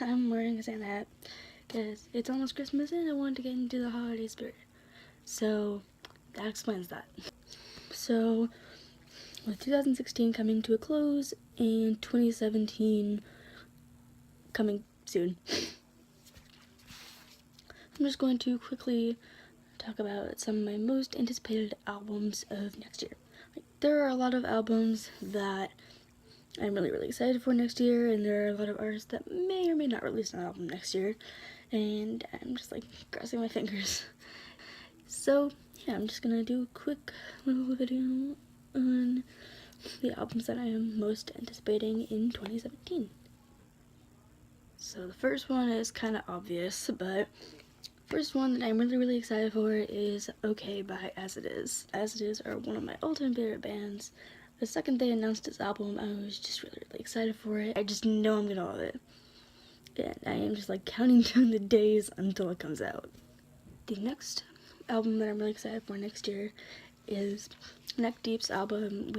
I'm wearing a Santa hat because it's almost Christmas and I wanted to get into the holiday spirit. So that explains that. So with 2016 coming to a close and 2017 coming soon, I'm just going to quickly talk about some of my most anticipated albums of next year. There are a lot of albums that I'm really excited for next year, and there are a lot of artists that may or may not release an album next year, and I'm just like crossing my fingers. So yeah, I'm just gonna do a quick little video on the albums that I am most anticipating in 2017. So the first one is kind of obvious, but first one that I'm really excited for is OK by As It Is. As It Is are one of my all-time favorite bands. The second they announced this album, I was just really excited for it. I just know I'm gonna love it. And I am just like counting down the days until it comes out. The next album that I'm really excited for next year is Neck Deep's album.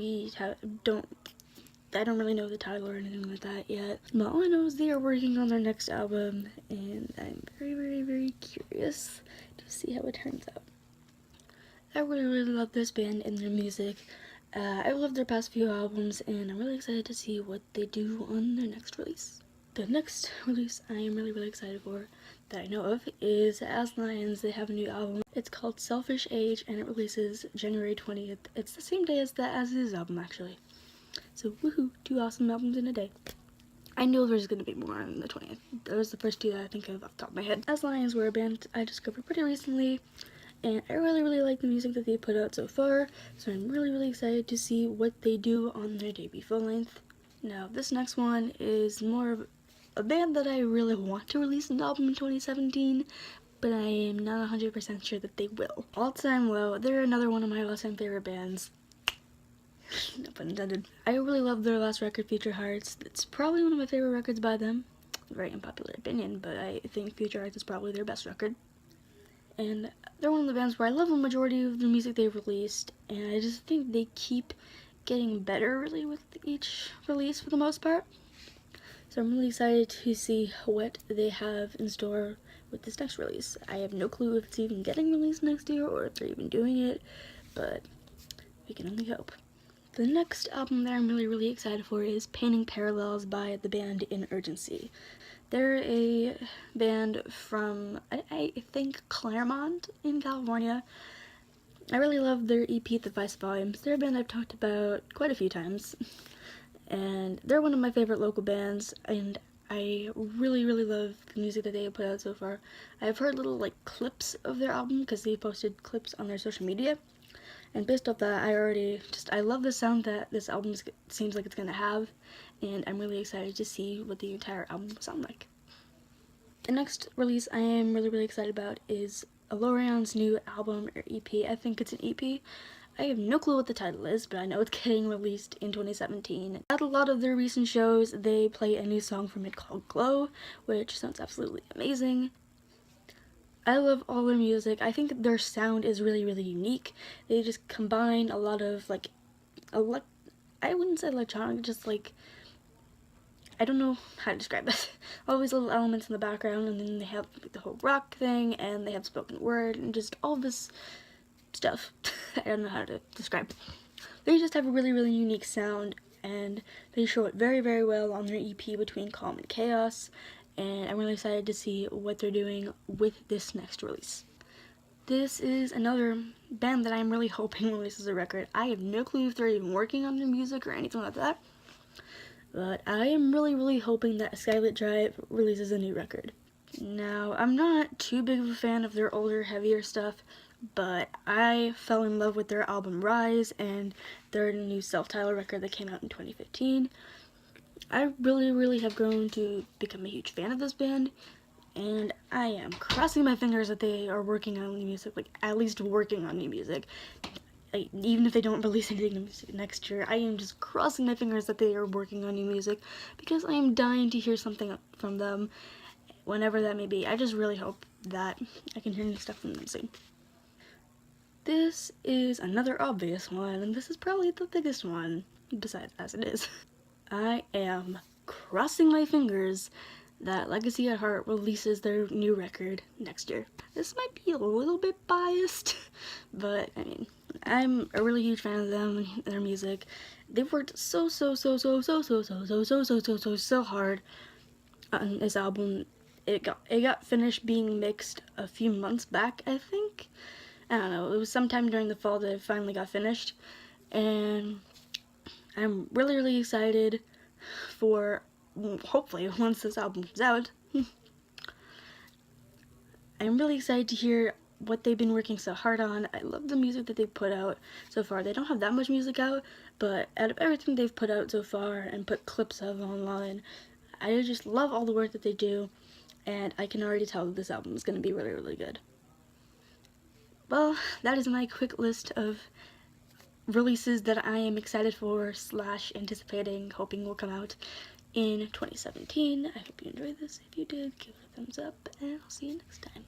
I don't really know the title or anything like that yet, but all I know is they are working on their next album, and I'm very curious to see how it turns out. I really love this band and their music. I've loved their past few albums, and I'm really excited to see what they do on their next release. The next release I am really excited for that I know of is As Lions. They have a new album. It's called Selfish Age, and it releases January 20th. It's the same day as the As Is album, actually. So woohoo, 2 awesome albums in a day. I know there's gonna be more on the 20th. Those are the first 2 that I think of off the top of my head. As Lions were a band I discovered pretty recently, and I really like the music that they put out so far, so I'm really excited to see what they do on their debut full length. Now, this next one is more of a band that I really want to release an album in 2017, but I am not 100% sure that they will. All Time Low, they're another one of my all-time favorite bands. No pun intended. I really love their last record, Future Hearts. It's probably one of my favorite records by them. Very unpopular opinion, but I think Future Hearts is probably their best record. And they're one of the bands where I love the majority of the music they've released, and I just think they keep getting better really with each release for the most part. So I'm really excited to see what they have in store with this next release. I have no clue if it's even getting released next year or if they're even doing it, but we can only hope. The next album that I'm really excited for is Painting Parallels by the band Inurgency. They're a band from, I think, Claremont in California. I really love their EP, The Vice Volumes. They're a band I've talked about quite a few times, and they're one of my favorite local bands, and I really love the music that they have put out so far. I've heard little clips of their album because they posted clips on their social media, and based off that, I love the sound that this album seems like it's gonna have, and I'm really excited to see what the entire album will sound like. The next release I am really excited about is Alorion's new album, or EP. I think it's an EP. I have no clue what the title is, but I know it's getting released in 2017. At a lot of their recent shows, they play a new song from it called Glow, which sounds absolutely amazing. I love all their music. I think their sound is really unique. They just combine a lot of I wouldn't say electronic, just I don't know how to describe this. All these little elements in the background, and then they have the whole rock thing, and they have spoken word, and just all this stuff. I don't know how to describe it. They just have a really unique sound, and they show it very well on their EP Between Calm and Chaos, and I'm really excited to see what they're doing with this next release. This is another band that I'm really hoping releases a record. I have no clue if they're even working on their music or anything like that, but I am really hoping that Skylit Drive releases a new record. Now, I'm not too big of a fan of their older, heavier stuff, but I fell in love with their album Rise and their new self-titled record that came out in 2015. I really have grown to become a huge fan of this band, and I am crossing my fingers that they are working on new music, at least working on new music. Even if they don't release anything next year, I am just crossing my fingers that they are working on new music, because I am dying to hear something from them, whenever that may be. I just really hope that I can hear new stuff from them soon. This is another obvious one, and this is probably the biggest one, besides As It Is. I am crossing my fingers that Legacy at Heart releases their new record next year. This might be a little bit biased, but I mean, I'm a really huge fan of them and their music. They've worked so hard on this album. It got finished being mixed a few months back, I think. I don't know, it was sometime during the fall that it finally got finished, and I'm really excited for, hopefully, once this album comes out, I'm really excited to hear what they've been working so hard on. I love the music that they've put out so far. They don't have that much music out, but out of everything they've put out so far and put clips of online, I just love all the work that they do, and I can already tell that this album is going to be really good. Well, that is my quick list of releases that I am excited for / anticipating, hoping will come out in 2017. I hope you enjoyed this. If you did, give it a thumbs up, and I'll see you next time.